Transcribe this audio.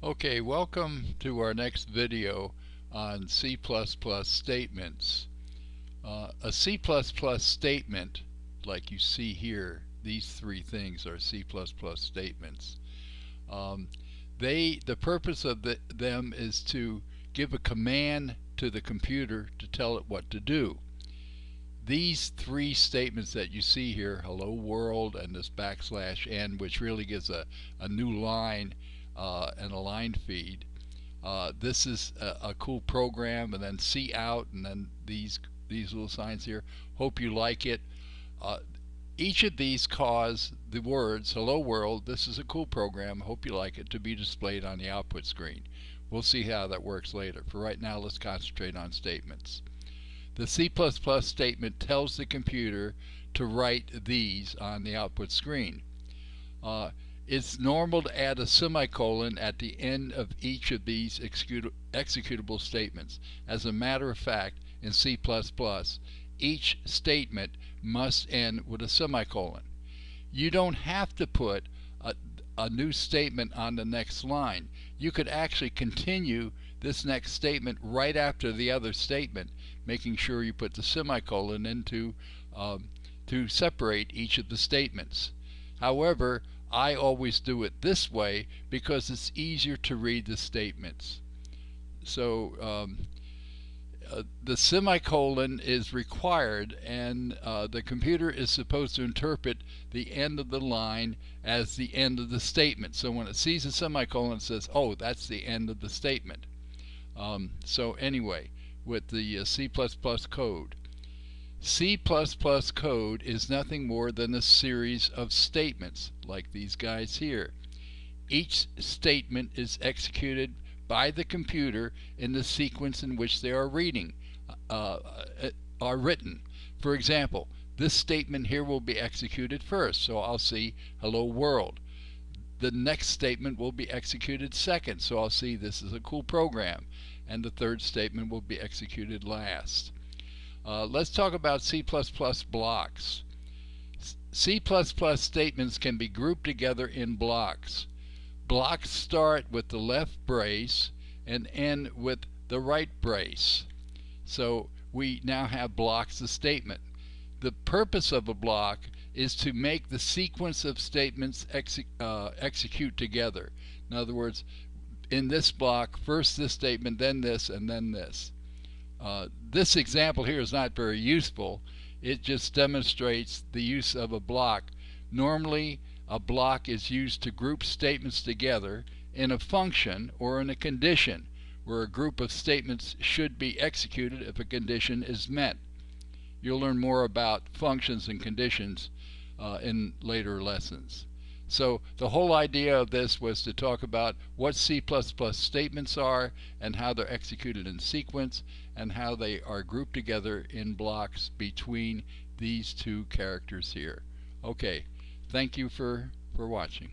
Okay, welcome to our next video on C++ statements. A C++ statement, like you see here, these three things are C++ statements. The purpose of them is to give a command to the computer to tell it what to do. These three statements that you see here, hello world and this \n, which really gives a new line and a line feed. This is a cool program, and then C out, and then these little signs here. Hope you like it. Each of these cause the words hello world, this is a cool program, hope you like it, to be displayed on the output screen. We'll see how that works later. For right now, let's concentrate on statements. The C++ statement tells the computer to write these on the output screen. It's normal to add a semicolon at the end of each of these executable statements. As a matter of fact, in C++, each statement must end with a semicolon. You don't have to put a new statement on the next line. You could actually continue this next statement right after the other statement, making sure you put the semicolon in to separate each of the statements. However, I always do it this way because it's easier to read the statements. So the semicolon is required, and the computer is supposed to interpret the end of the line as the end of the statement. So when it sees a semicolon, it says, oh, that's the end of the statement. So anyway, with the C++ code. C++ code is nothing more than a series of statements like these guys here. Each statement is executed by the computer in the sequence in which they are written. For example, this statement here will be executed first, so I'll see hello world. The next statement will be executed second, so I'll see this is a cool program, and the third statement will be executed last. Let's talk about C++ blocks. C++ statements can be grouped together in blocks. Blocks start with the left brace and end with the right brace. So we now have blocks of statement. The purpose of a block is to make the sequence of statements execute together. In other words, in this block, first this statement, then this, and then this. This example here is not very useful. It just demonstrates the use of a block. Normally, a block is used to group statements together in a function or in a condition, where a group of statements should be executed if a condition is met. You'll learn more about functions and conditions in later lessons. So the whole idea of this was to talk about what C++ statements are and how they're executed in sequence and how they are grouped together in blocks between these two characters here. Okay, thank you for watching.